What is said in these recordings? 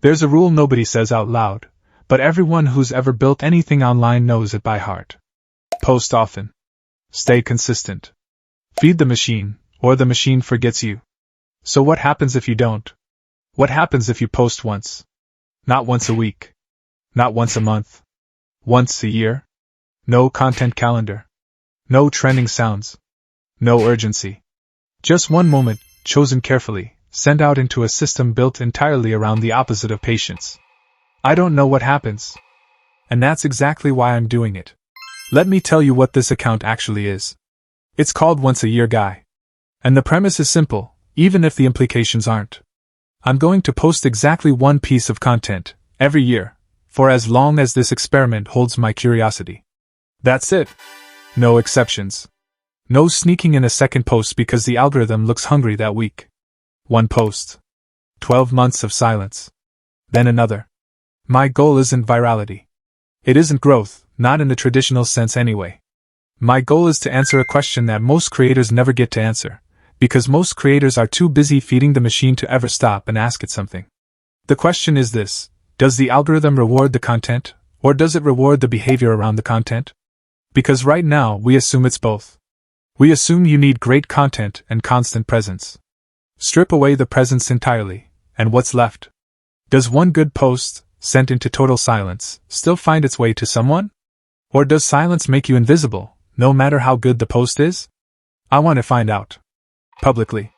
There's a rule nobody says out loud, but everyone who's ever built anything online knows it by heart. Post often. Stay consistent. Feed the machine, or the machine forgets you. So what happens if you don't? What happens if you post once? Not once a week. Not once a month. Once a year? No content calendar. No trending sounds. No urgency. Just one moment, chosen carefully, sent out into a system built entirely around the opposite of patience. I don't know what happens. And that's exactly why I'm doing it. Let me tell you what this account actually is. It's called Once a Year Guy. And the premise is simple, even if the implications aren't. I'm going to post exactly one piece of content, every year, for as long as this experiment holds my curiosity. That's it. No exceptions. No sneaking in a second post because the algorithm looks hungry that week. One post. 12 months of silence. Then another. My goal isn't virality. It isn't growth, not in the traditional sense anyway. My goal is to answer a question that most creators never get to answer, because most creators are too busy feeding the machine to ever stop and ask it something. The question is this: does the algorithm reward the content, or does it reward the behavior around the content? Because right now we assume it's both. We assume you need great content and constant presence. Strip away the presence entirely, and what's left? Does one good post, sent into total silence, still find its way to someone? Or does silence make you invisible, no matter how good the post is? I want to find out. Publicly.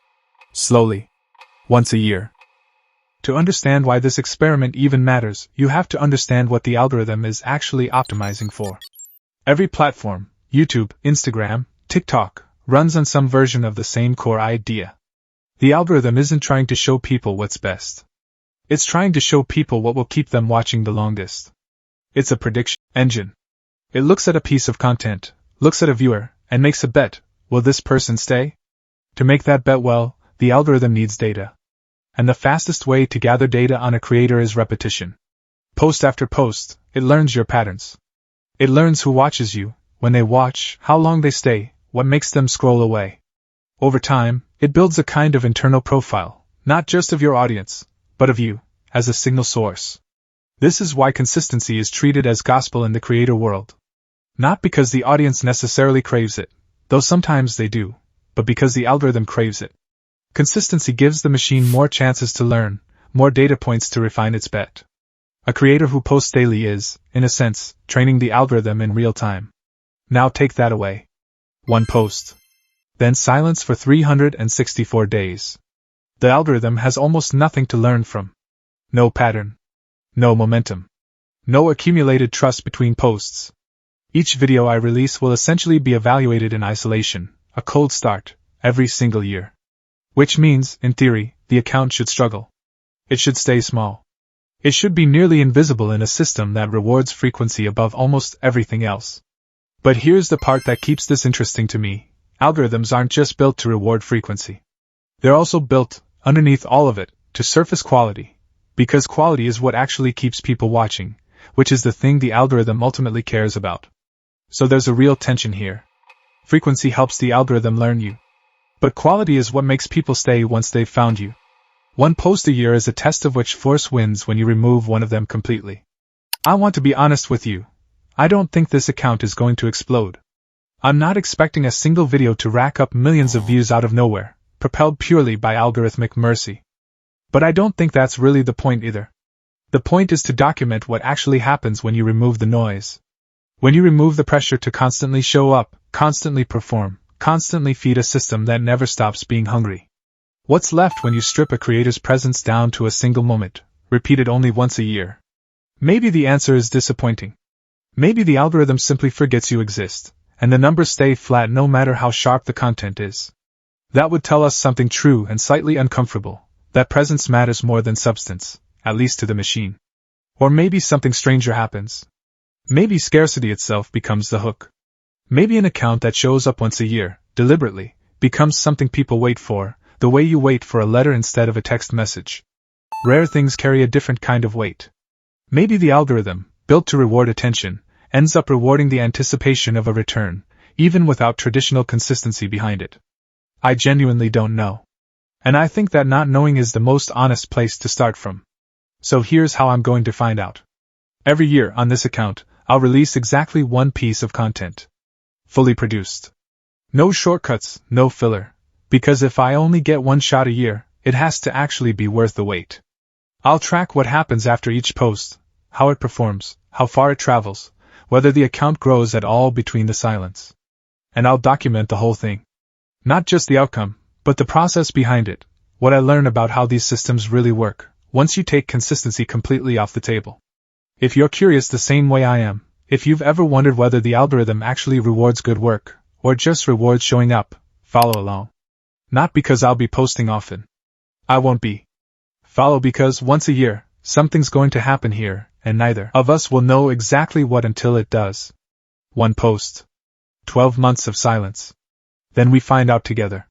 Slowly. Once a year. To understand why this experiment even matters, you have to understand what the algorithm is actually optimizing for. Every platform, YouTube, Instagram, TikTok, runs on some version of the same core idea. The algorithm isn't trying to show people what's best. It's trying to show people what will keep them watching the longest. It's a prediction engine. It looks at a piece of content, looks at a viewer, and makes a bet. Will this person stay? To make that bet well, the algorithm needs data. And the fastest way to gather data on a creator is repetition. Post after post, it learns your patterns. It learns who watches you, when they watch, how long they stay, what makes them scroll away. Over time, it builds a kind of internal profile, not just of your audience, but of you, as a signal source. This is why consistency is treated as gospel in the creator world. Not because the audience necessarily craves it, though sometimes they do, but because the algorithm craves it. Consistency gives the machine more chances to learn, more data points to refine its bet. A creator who posts daily is, in a sense, training the algorithm in real time. Now take that away. One post. Then silence for 364 days. The algorithm has almost nothing to learn from. No pattern. No momentum. No accumulated trust between posts. Each video I release will essentially be evaluated in isolation, a cold start, every single year. Which means, in theory, the account should struggle. It should stay small. It should be nearly invisible in a system that rewards frequency above almost everything else. But here's the part that keeps this interesting to me. Algorithms aren't just built to reward frequency. They're also built, underneath all of it, to surface quality. Because quality is what actually keeps people watching, which is the thing the algorithm ultimately cares about. So there's a real tension here. Frequency helps the algorithm learn you. But quality is what makes people stay once they've found you. One post a year is a test of which force wins when you remove one of them completely. I want to be honest with you. I don't think this account is going to explode. I'm not expecting a single video to rack up millions of views out of nowhere, propelled purely by algorithmic mercy. But I don't think that's really the point either. The point is to document what actually happens when you remove the noise. When you remove the pressure to constantly show up, constantly perform, constantly feed a system that never stops being hungry. What's left when you strip a creator's presence down to a single moment, repeated only once a year? Maybe the answer is disappointing. Maybe the algorithm simply forgets you exist, and the numbers stay flat no matter how sharp the content is. That would tell us something true and slightly uncomfortable, that presence matters more than substance, at least to the machine. Or maybe something stranger happens. Maybe scarcity itself becomes the hook. Maybe an account that shows up once a year, deliberately, becomes something people wait for, the way you wait for a letter instead of a text message. Rare things carry a different kind of weight. Maybe the algorithm, built to reward attention, ends up rewarding the anticipation of a return, even without traditional consistency behind it. I genuinely don't know. And I think that not knowing is the most honest place to start from. So here's how I'm going to find out. Every year on this account, I'll release exactly one piece of content. Fully produced. No shortcuts, no filler. Because if I only get one shot a year, it has to actually be worth the wait. I'll track what happens after each post, how it performs, how far it travels, whether the account grows at all between the silence. And I'll document the whole thing. Not just the outcome, but the process behind it, what I learn about how these systems really work, once you take consistency completely off the table. If you're curious the same way I am, if you've ever wondered whether the algorithm actually rewards good work, or just rewards showing up, follow along. Not because I'll be posting often. I won't be. Follow because once a year, something's going to happen here, and neither of us will know exactly what until it does. One post. 12 months of silence. Then we find out together.